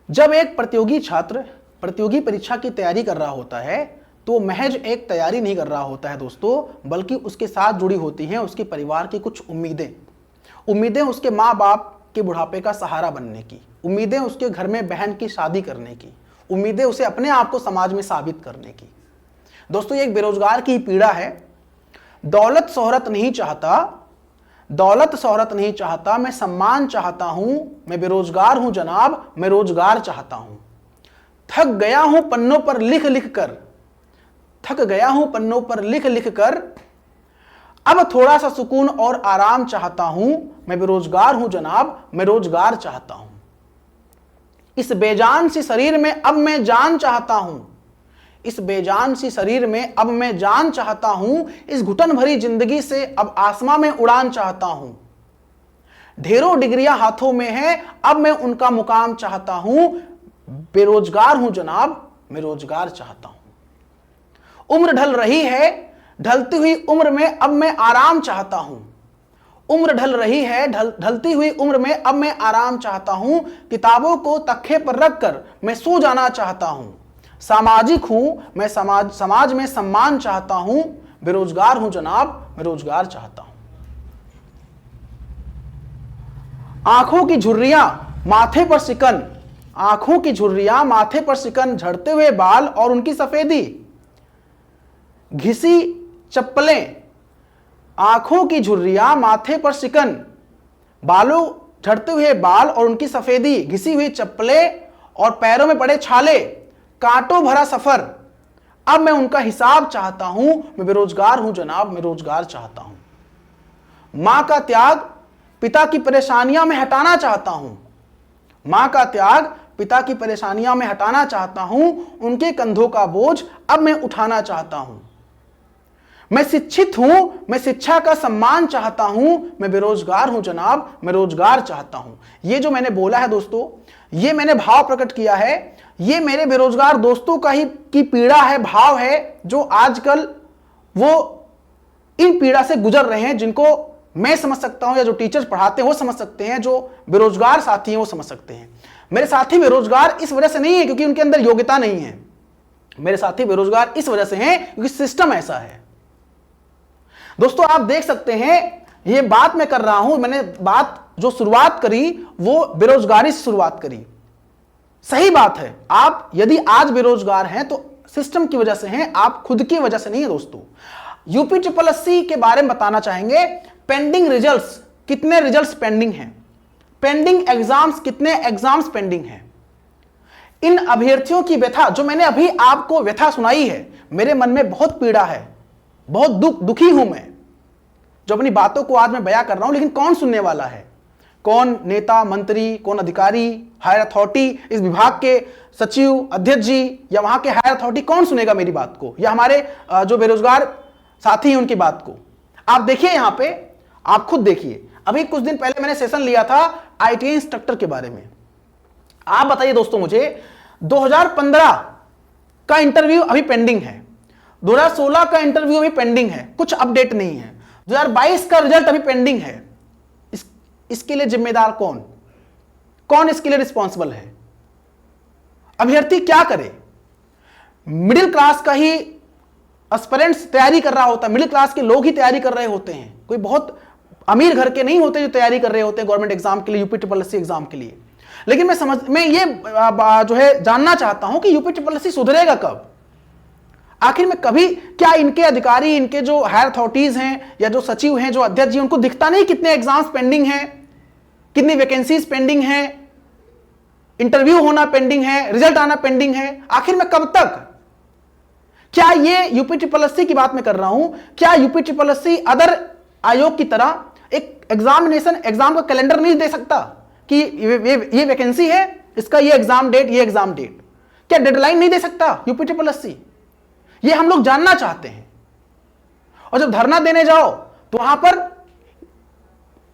जब एक प्रतियोगी छात्र प्रतियोगी परीक्षा की तैयारी कर रहा होता है तो महज एक तैयारी नहीं कर रहा होता है दोस्तों, बल्कि उसके साथ जुड़ी होती हैं उसके परिवार की कुछ उम्मीदें उसके माँ बाप के बुढ़ापे का सहारा बनने की, उम्मीदें उसके घर में बहन की शादी करने की, उम्मीदें उसे अपने आप को समाज में साबित करने की। दोस्तों ये एक बेरोजगार की पीड़ा है। दौलत शोहरत नहीं चाहता, मैं सम्मान चाहता हूं, मैं बेरोजगार हूं जनाब, मैं रोजगार चाहता हूं। थक गया हूं पन्नों पर लिख लिख कर, अब थोड़ा सा सुकून और आराम चाहता हूं, मैं बेरोजगार हूं जनाब, मैं रोजगार चाहता हूं। इस बेजान सी शरीर में अब मैं जान चाहता हूं, इस घुटन भरी जिंदगी से अब आसमां में उड़ान चाहता हूं। ढेरों डिग्रियां हाथों में है, अब मैं उनका मुकाम चाहता हूं, बेरोजगार हूं जनाब, मैं रोजगार चाहता हूं। उम्र ढल रही है, ढलती हुई उम्र में अब मैं आराम चाहता हूं। ढलती हुई उम्र में अब मैं आराम चाहता हूं। किताबों को तख्ते पर रखकर मैं सो जाना चाहता हूं। सामाजिक हूं मैं, समाज में सम्मान चाहता हूं। बेरोजगार हूं जनाब, मैं रोजगार चाहता हूं। आंखों की झुर्रियां माथे पर सिकन, झड़ते हुए बाल और उनकी सफेदी, घिसी चप्पलें। आंखों की झुर्रियां माथे पर सिकन, झड़ते हुए बाल और उनकी सफेदी, घिसी हुई चप्पलें और पैरों में पड़े छाले, कांटों भरा सफर, अब मैं उनका हिसाब चाहता हूं। मैं बेरोजगार हूं जनाब, मैं रोजगार चाहता हूं। मां का त्याग पिता की परेशानियां में हटाना चाहता हूं। उनके कंधों का बोझ अब मैं उठाना चाहता हूं। मैं शिक्षित हूं, मैं शिक्षा का सम्मान चाहता हूं। मैं बेरोजगार हूं जनाब, मैं रोजगार चाहता हूं। ये जो मैंने बोला है दोस्तों, ये मैंने भाव प्रकट किया है, ये मेरे बेरोजगार दोस्तों की पीड़ा है, भाव है, जो आजकल वो इन पीड़ा से गुजर रहे हैं, जिनको मैं समझ सकता हूं या जो टीचर्स पढ़ाते हैं वो समझ सकते हैं, जो बेरोजगार साथी हैं वो समझ सकते हैं। मेरे साथी बेरोजगार इस वजह से नहीं है क्योंकि उनके अंदर योग्यता नहीं है। मेरे साथी बेरोजगार इस वजह से हैं क्योंकि सिस्टम ऐसा है। दोस्तों आप देख सकते हैं, ये बात मैं कर रहा हूं, मैंने बात जो शुरुआत करी वो बेरोजगारी से शुरुआत करी। सही बात है, आप यदि आज बेरोजगार हैं तो सिस्टम की वजह से हैं, आप खुद की वजह से नहीं है। दोस्तों यूपीएससी के बारे में बताना चाहेंगे। पेंडिंग रिजल्ट्स, कितने रिजल्ट्स पेंडिंग हैं, पेंडिंग एग्जाम्स, कितने एग्जाम्स पेंडिंग हैं। इन अभ्यर्थियों की व्यथा, जो मैंने अभी आपको व्यथा सुनाई है, मेरे मन में बहुत पीड़ा है, बहुत दुखी हूं मैं, जो अपनी बातों को आज मैं बयां कर रहा हूं। लेकिन कौन सुनने वाला है? कौन नेता, मंत्री, कौन अधिकारी, हायर अथॉरिटी, इस विभाग के सचिव, अध्यक्ष जी, या वहां के हायर अथॉरिटी, कौन सुनेगा मेरी बात को, या हमारे जो बेरोजगार साथी हैं उनकी बात को? आप देखिए, यहां पे आप खुद देखिए। अभी कुछ दिन पहले मैंने सेशन लिया था आईटीआई इंस्ट्रक्टर के बारे में। आप बताइए दोस्तों मुझे, 2015 का इंटरव्यू अभी पेंडिंग है, 2016 का इंटरव्यू अभी पेंडिंग है, कुछ अपडेट नहीं है, 2022 का रिजल्ट अभी पेंडिंग है। इसके लिए जिम्मेदार कौन इसके लिए रिस्पॉन्सिबल है? अभ्यर्थी क्या करे? मिडिल क्लास का ही एस्पिरेंट्स तैयारी कर रहा होता है, मिडिल क्लास के लोग ही तैयारी कर रहे होते हैं, कोई बहुत अमीर घर के नहीं होते जो तैयारी कर रहे होते हैं गवर्नमेंट एग्जाम के लिए, यूपीएससी एग्जाम के लिए। लेकिन मैं ये जो है जानना चाहता हूं कि यूपीएससी सुधरेगा कब? आखिर में कभी क्या इनके अधिकारी, इनके जो हायर अथॉरिटीज हैं या जो सचिव हैं, जो अध्यक्ष जी, उनको दिखता नहीं कितने एग्जाम्स पेंडिंग हैं, कितनी वैकेंसीज पेंडिंग हैं, इंटरव्यू होना पेंडिंग है, रिजल्ट आना पेंडिंग है? आखिर में कब तक? क्या ये यूपीएससी की बात मैं कर रहा हूं, क्या यूपीएससी अदर आयोग की तरह एक एग्जाम का कैलेंडर नहीं दे सकता कि ये वैकेंसी है, इसका ये एग्जाम डेट, क्या डेडलाइन नहीं दे सकता यूपीएससी? ये हम लोग जानना चाहते हैं। और जब धरना देने जाओ तो वहां पर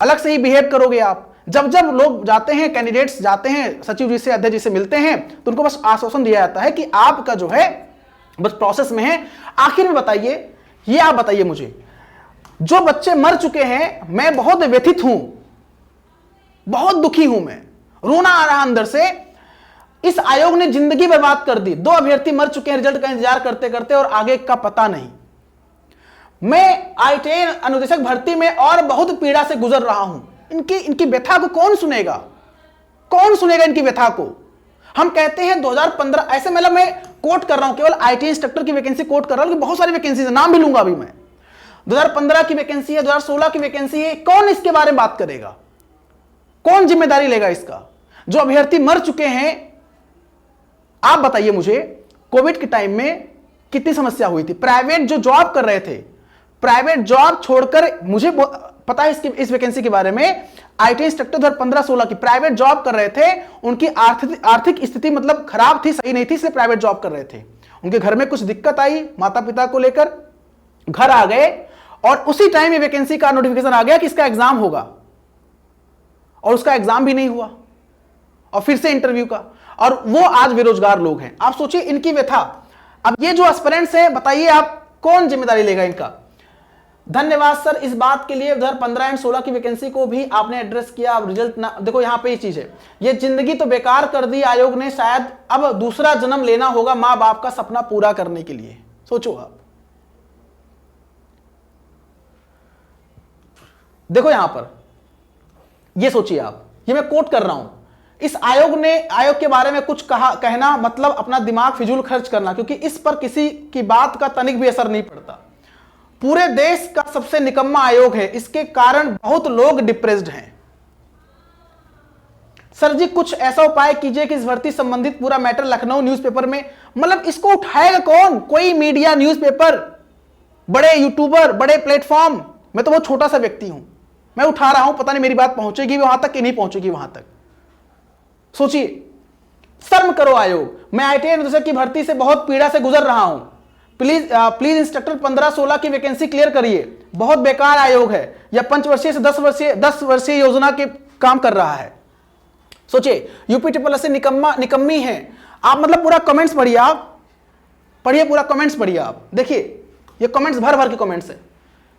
अलग से ही बिहेव करोगे आप। जब लोग जाते हैं, कैंडिडेट्स जाते हैं, सचिव जी से, अध्यक्ष जी से मिलते हैं, तो उनको बस आश्वासन दिया जाता है कि आपका जो है बस प्रोसेस में है। आखिर में बताइए, ये आप बताइए मुझे, जो बच्चे मर चुके हैं, मैं बहुत व्यथित हूं, बहुत दुखी हूं, मैं रोना आ रहा अंदर से। इस आयोग ने जिंदगी बर्बाद कर दी। 2 अभ्यर्थी मर चुके हैं रिजल्ट का इंतजार करते करते और आगे का पता नहीं। मैं आईटीआई अनुदेशक भर्ती में और बहुत पीड़ा से गुजर रहा हूं। इनकी व्यथा को कौन सुनेगा? कौन सुनेगा इनकी व्यथा को? हम कहते हैं 2015, ऐसे मतलब मैं कोट कर रहा हूं, केवल आईटी इंस्ट्रक्टर की वैकेंसी कोट कर रहा हूं, बहुत सारी वैकेंसी है, नाम भी लूंगा अभी मैं। 2015 की वैकेंसी है, 2016 की वैकेंसी है। कौन इसके बारे में बात करेगा? कौन जिम्मेदारी लेगा इसका? जो अभ्यर्थी मर चुके हैं, आप बताइए मुझे, कोविड के टाइम में कितनी समस्या हुई थी। प्राइवेट जो जॉब कर रहे थे, प्राइवेट जॉब छोड़कर, मुझे पता है इस वैकेंसी के बारे में, आईटी इंस्ट्रक्टर 2015-16 की प्राइवेट जॉब कर रहे थे। उनकी आर्थिक स्थिति मतलब खराब थी, सही नहीं थी, इसलिए प्राइवेट जॉब कर रहे थे। उनके घर में कुछ दिक्कत आई माता पिता को लेकर, घर आ गए और उसी टाइम ये वैकेंसी का नोटिफिकेशन आ गया कि इसका एग्जाम होगा, और उसका एग्जाम भी नहीं हुआ, और फिर से इंटरव्यू का, और वो आज बेरोजगार लोग हैं। आप सोचिए इनकी व्यथा। अब ये जो एस्पिरेंट्स हैं, बताइए आप कौन जिम्मेदारी लेगा इनका? धन्यवाद सर इस बात के लिए। 2015 एंड 16 की वैकेंसी को भी आपने एड्रेस किया। अब रिजल्ट ना देखो, यहां पे ये चीज है, ये जिंदगी तो बेकार कर दी आयोग ने, शायद अब दूसरा जन्म लेना होगा मां बाप का सपना पूरा करने के लिए। सोचो आप, देखो यहां पर, ये सोचिए आप, ये मैं कोट कर रहा हूं, इस आयोग के बारे में कुछ कहना मतलब अपना दिमाग फिजूल खर्च करना, क्योंकि इस पर किसी की बात का तनिक भी असर नहीं पड़ता। पूरे देश का सबसे निकम्मा आयोग है, इसके कारण बहुत लोग डिप्रेस्ड हैं। सर जी कुछ ऐसा उपाय कीजिए कि इस भर्ती संबंधित पूरा मैटर लखनऊ न्यूज़पेपर में, मतलब इसको उठाएगा कौन? कोई मीडिया, न्यूज़पेपर, बड़े यूट्यूबर, बड़े प्लेटफॉर्म? मैं तो बहुत छोटा सा व्यक्ति हूं, मैं उठा रहा हूं, पता नहीं मेरी बात पहुंचेगी वहां तक कि नहीं पहुंचेगी वहां तक। सोचिए, शर्म करो आयोग। मैं आईटीआई अनुदेशक की भर्ती से बहुत पीड़ा से गुजर रहा हूं। प्लीज इंस्ट्रक्टर 15-16 की वैकेंसी क्लियर करिए। बहुत बेकार आयोग है, यह 5 वर्षीय से 10 वर्षीय योजना के काम कर रहा है। सोचिए, यूपी ट्रिपल एस निकम्मी है। आप मतलब पूरा कमेंट्स पढ़िए, आप पढ़िए, पूरा कमेंट्स पढ़िए आप। देखिए ये कमेंट्स भर भर के कमेंट्स है,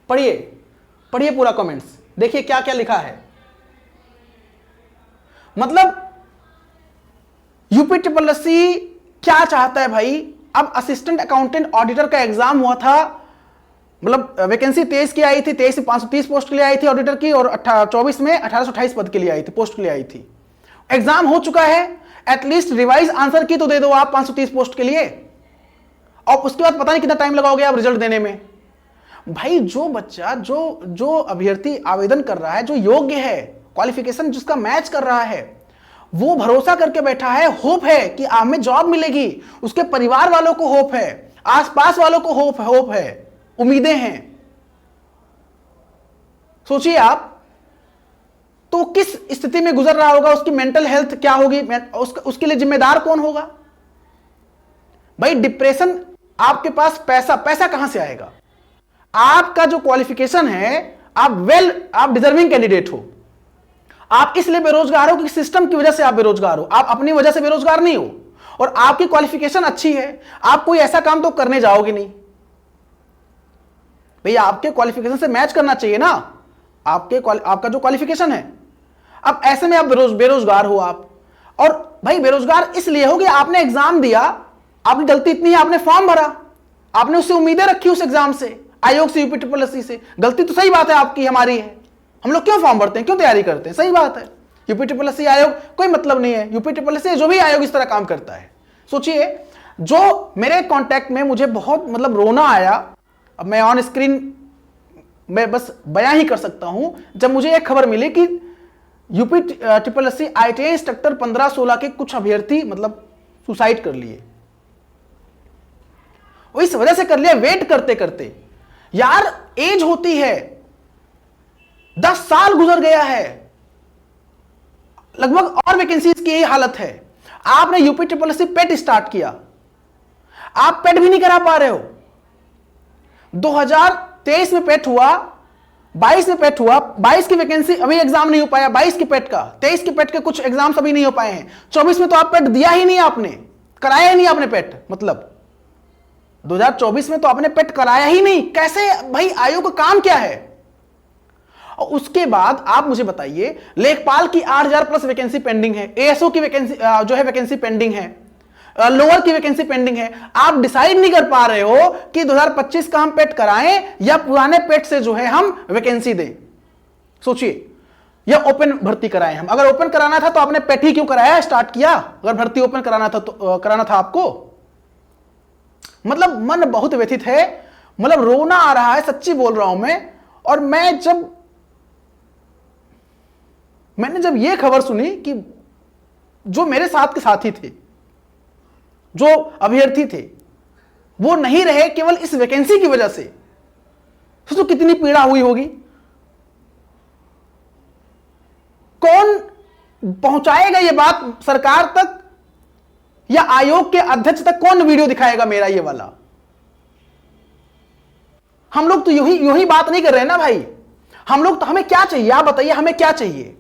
पढ़िए पूरा कमेंट्स, देखिए क्या क्या लिखा है। मतलब यूपी ट्रिपल एस क्या चाहता है भाई? अब असिस्टेंट अकाउंटेंट ऑडिटर का एग्जाम हुआ था, मतलब वैकेंसी 23 की आई थी, 23 से 530 पोस्ट के लिए आई थी ऑडिटर की, और 24 में 1828 पद के लिए आई थी, पोस्ट के लिए आई थी। एग्जाम हो चुका है, एटलीस्ट रिवाइज आंसर की तो दे दो आप 530 पोस्ट के लिए, और उसके बाद पता नहीं कितना टाइम लगाओगे आप रिजल्ट देने में। भाई जो बच्चा, जो अभ्यर्थी आवेदन कर रहा है, जो योग्य है, क्वालिफिकेशन जिसका मैच कर रहा है, वो भरोसा करके बैठा है, होप है कि हमें जॉब मिलेगी, उसके परिवार वालों को होप है, आसपास वालों को होप है, उम्मीदें हैं। सोचिए आप, तो किस स्थिति में गुजर रहा होगा, उसकी मेंटल हेल्थ क्या होगी, उसके लिए जिम्मेदार कौन होगा? भाई डिप्रेशन, आपके पास पैसा कहां से आएगा? आपका जो क्वालिफिकेशन है, आप डिजर्विंग कैंडिडेट हो, आप इसलिए बेरोजगार हो कि सिस्टम की वजह से आप बेरोजगार हो, आप अपनी वजह से बेरोजगार नहीं हो, और आपकी क्वालिफिकेशन अच्छी है, आप कोई ऐसा काम तो करने जाओगे नहीं। भैया आपके क्वालिफिकेशन से मैच करना चाहिए ना, आपका जो क्वालिफिकेशन है। अब ऐसे में आप बेरोजगार हो आप, और भाई बेरोजगार इसलिए हो कि आपने एग्जाम दिया, आपकी गलती इतनी है, आपने फॉर्म भरा, आपने उससे उम्मीदें रखी उस एग्जाम से, आयोग से, यूपी ट्रिपल एस से। गलती तो सही बात है आपकी, हमारी है, हम लोग क्यों फॉर्म भरते हैं, क्यों तैयारी करते हैं, सही बात है। यूपी ट्रिपल एस आयोग कोई मतलब नहीं है, यूपी ट्रिपल एस जो भी आयोग इस तरह काम करता है। सोचिए, जो मेरे कांटेक्ट में, मुझे बहुत मतलब रोना आया, अब मैं ऑन स्क्रीन मैं बस बयां ही कर सकता हूं, जब मुझे यह खबर मिली कि UP triple S ITI instructor 15-16 के कुछ अभ्यर्थी मतलब सुसाइड कर लिए। वो इस वजह से कर लिया, वेट करते करते। यार एज होती है, 10 साल गुजर गया है लगभग, और वैकेंसीज की यही हालत है। आपने यूपी ट्रिपल एस पेट स्टार्ट किया, आप पेट भी नहीं करा पा रहे हो। 2023 में पेट हुआ, 22 में पेट हुआ, 22 की वैकेंसी अभी एग्जाम नहीं हो पाया, 22 की पेट का, 23 की पेट के कुछ एग्जाम्स अभी नहीं हो पाए हैं, 24 में तो आप पेट दिया ही नहीं, आपने कराया ही नहीं, आपने पेट, मतलब 2024 में तो आपने पेट कराया ही नहीं। कैसे भाई? आयोग का काम क्या है? और उसके बाद आप मुझे बताइए, लेखपाल की 8,000 प्लस वैकेंसी पेंडिंग है, एएसओ की वैकेंसी जो है वैकेंसी पेंडिंग है, लोअर की वैकेंसी पेंडिंग है। आप डिसाइड नहीं कर पा रहे हो कि 2025 का हम पेट कराएं या पुराने पेट से जो है हम वैकेंसी दें। सोचिए, या ओपन भर्ती कराएं हम। अगर ओपन कराना था तो आपने पेट ही क्यों कराया, स्टार्ट किया? अगर भर्ती ओपन कराना था तो कराना था आपको। मतलब मन बहुत व्यथित है, मतलब रोना आ रहा है, सच्ची बोल रहा हूं मैं। और मैंने जब यह खबर सुनी कि जो मेरे साथ के साथी थे, जो अभ्यर्थी थे, वो नहीं रहे केवल इस वैकेंसी की वजह से, तो कितनी पीड़ा हुई होगी। कौन पहुंचाएगा ये बात सरकार तक या आयोग के अध्यक्ष तक? कौन वीडियो दिखाएगा मेरा ये वाला? हम लोग तो यूं ही बात नहीं कर रहे हैं ना भाई। हम लोग तो, हमें क्या चाहिए आप बताइए, हमें क्या चाहिए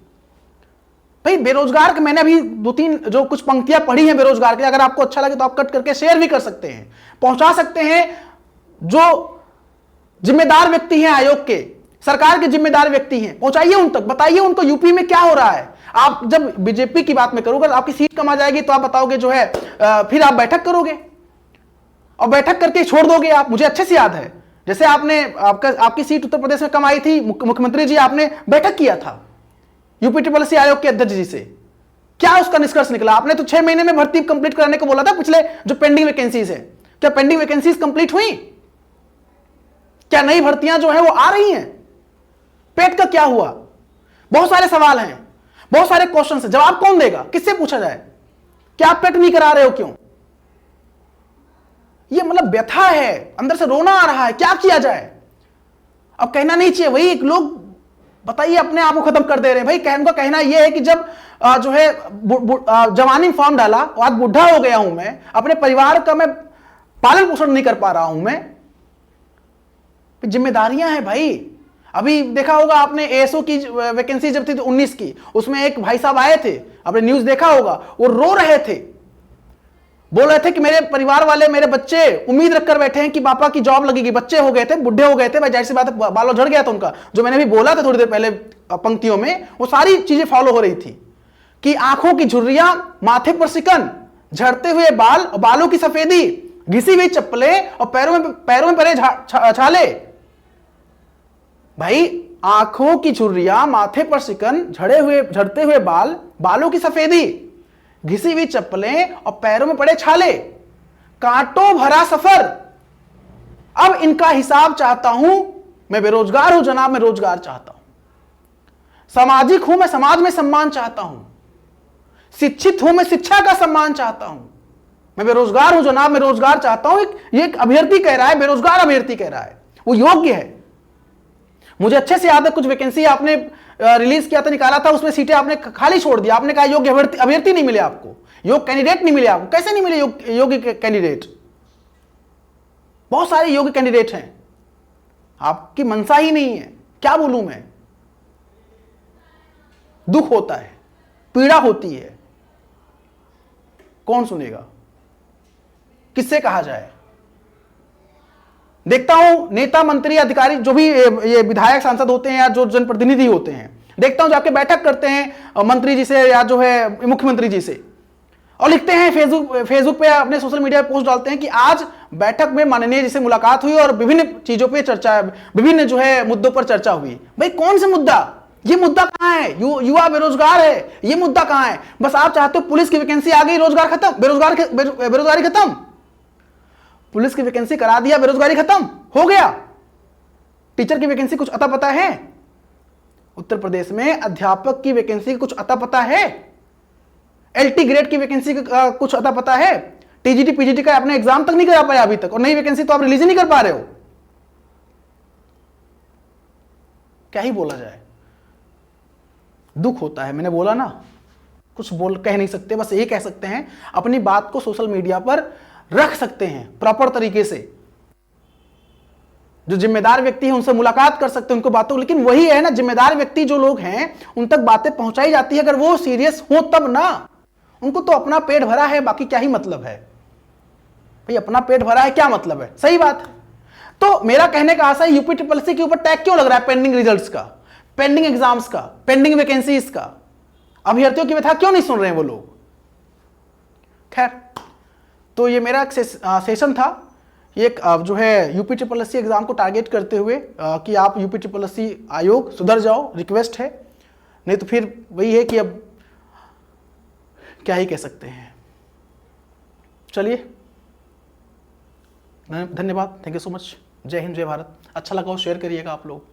भाई? बेरोजगार के मैंने अभी 2-3 जो कुछ पंक्तियां पढ़ी हैं बेरोजगार के, अगर आपको अच्छा लगे तो आप कट करके शेयर भी कर सकते हैं, पहुंचा सकते हैं। जो जिम्मेदार व्यक्ति हैं आयोग के, सरकार के जिम्मेदार व्यक्ति हैं, पहुंचाइए उन तक, बताइए उनको यूपी में क्या हो रहा है। आप जब बीजेपी की बात में करोगे, आपकी सीट कम आ जाएगी तो आप बताओगे जो है फिर आप बैठक करोगे और बैठक करके छोड़ दोगे आप। मुझे अच्छे से याद है, जैसे आपकी सीट उत्तर प्रदेश में कम आई थी, मुख्यमंत्री जी आपने बैठक किया था यूपीट्रिपलसी आयोग के अध्यक्ष जी से। क्या उसका निष्कर्ष निकला? आपने तो 6 महीने में भर्ती कंप्लीट कराने को बोला था। पिछले जो पेंडिंग वैकेंसीज है, क्या पेंडिंग वैकेंसीज कंप्लीट हुई? क्या नई भर्तियां जो है वो आ रही हैं? पेट का क्या हुआ? बहुत सारे सवाल हैं, बहुत सारे क्वेश्चन हैं। जवाब कौन देगा? किससे पूछा जाए? क्या आप पेट नहीं करा रहे हो? क्यों? ये मतलब व्यथा है, अंदर से रोना आ रहा है। क्या किया जाए? अब कहना नहीं चाहिए, वही एक लोग बताइए अपने आप को खत्म कर दे रहे हैं भाई। उनका कहना यह है कि जब जो है जवानी फॉर्म डाला, आज बुढ़ा हो गया हूं मैं, अपने परिवार का मैं पालन पोषण नहीं कर पा रहा हूं मैं। जिम्मेदारियां हैं भाई। अभी देखा होगा आपने, एएसओ की वैकेंसी जब थी 19 की, उसमें एक भाई साहब आए थे, आपने न्यूज देखा होगा, वो रो रहे थे, बोल रहे थे कि मेरे परिवार वाले, मेरे बच्चे उम्मीद रखकर बैठे हैं कि पापा की जॉब लगेगी। बच्चे हो गए थे, बुढ़े हो गए थे भाई, जाहिर सी बात है बालों झड़ गया था उनका। जो मैंने भी बोला था थोड़ी देर पहले पंक्तियों में, वो सारी चीजें फॉलो हो रही थी कि आंखों की झुर्रियां, माथे पर सिकन, झड़ते हुए बाल और बालों की सफेदी, घिसी हुई चप्पलें और पैरों में पड़े छाले। भाई आंखों की झुर्रियां, माथे पर सिकन, झड़ते हुए बाल, बालों की सफेदी, घिसी हुई चप्पलें और पैरों में पड़े छाले, कांटों भरा सफर। अब इनका हिसाब चाहता हूं। मैं बेरोजगार हूं जनाब, मैं रोजगार चाहता हूं। सामाजिक हूं, मैं समाज में सम्मान चाहता हूं। शिक्षित हूं, मैं शिक्षा का सम्मान चाहता हूं। मैं बेरोजगार हूं जनाब, मैं रोजगार चाहता हूं। ये एक अभ्यर्थी कह रहा है, बेरोजगार अभ्यर्थी कह रहा है, वो योग्य है। मुझे अच्छे से याद है, कुछ वैकेंसी आपने रिलीज किया था, निकाला था, उसमें सीटें आपने खाली छोड़ दिया। आपने कहा योग्य अभ्यर्थी नहीं मिले आपको, योग्य कैंडिडेट नहीं मिले आपको। कैसे नहीं मिले योग्य कैंडिडेट? बहुत सारे योग्य कैंडिडेट हैं, आपकी मनसा ही नहीं है। क्या बोलूं मैं? दुख होता है, पीड़ा होती है। कौन सुनेगा? किससे कहा जाए? देखता हूं नेता, मंत्री, अधिकारी, जो भी ये विधायक, सांसद होते हैं या जो जनप्रतिनिधि होते हैं, देखता हूं जाके बैठक करते हैं मंत्री जी से या जो है मुख्यमंत्री जी से, और लिखते हैं फेसबुक पे, अपने सोशल मीडिया पे पोस्ट डालते हैं कि आज बैठक में माननीय जी से मुलाकात हुई और विभिन्न चीजों पे चर्चा, विभिन्न जो है मुद्दों पर चर्चा हुई। भाई कौन से मुद्दा? ये मुद्दा कहां है? युवा बेरोजगार है, ये मुद्दा कहां है? बस आप चाहते हो पुलिस की वैकेंसी आ गई, रोजगार खत्म, बेरोजगारी खत्म। पुलिस की वैकेंसी करा दिया, बेरोजगारी खत्म हो गया। टीचर की वैकेंसी कुछ अता पता है? उत्तर प्रदेश में अध्यापक की वैकेंसी कुछ अता पता है? एलटी ग्रेड की वैकेंसी का कुछ अता पता है? टीजीटी पीजीटी का आपने एग्जाम तक नहीं करा पाया अभी तक, और नई वैकेंसी तो आप रिलीज ही नहीं कर पा रहे हो। क्या ही बोला जाए? दुख होता है। मैंने बोला ना, कुछ कह नहीं सकते, बस ये कह सकते हैं, अपनी बात को सोशल मीडिया पर रख सकते हैं प्रॉपर तरीके से। जो जिम्मेदार व्यक्ति है उनसे मुलाकात कर सकते हैं, उनको बातों, लेकिन वही है ना, जिम्मेदार व्यक्ति जो लोग हैं उन तक बातें पहुंचाई जाती है। अगर वो सीरियस हो तब ना। उनको तो अपना पेट भरा है, बाकी क्या ही मतलब है भाई? अपना पेट भरा है, क्या मतलब है? सही बात है। तो मेरा कहने का आशा है, यूपीट्रिपलसी के ऊपर टैग क्यों लग रहा है पेंडिंग रिजल्ट्स का? पेंडिंग एग्जाम्स का, पेंडिंग वैकेंसीज का, अभ्यर्थियों की व्यथा क्यों नहीं सुन रहे हैं वो लोग। खैर, तो ये मेरा सेशन था, ये जो है UP triple S C exam को टारगेट करते हुए कि आप यूपी ट्रिपल एस सी आयोग सुधर जाओ, रिक्वेस्ट है, नहीं तो फिर वही है कि अब क्या ही कह सकते हैं। चलिए, धन्यवाद, थैंक यू सो मच, जय हिंद जय भारत। अच्छा लगा हो शेयर करिएगा आप लोग।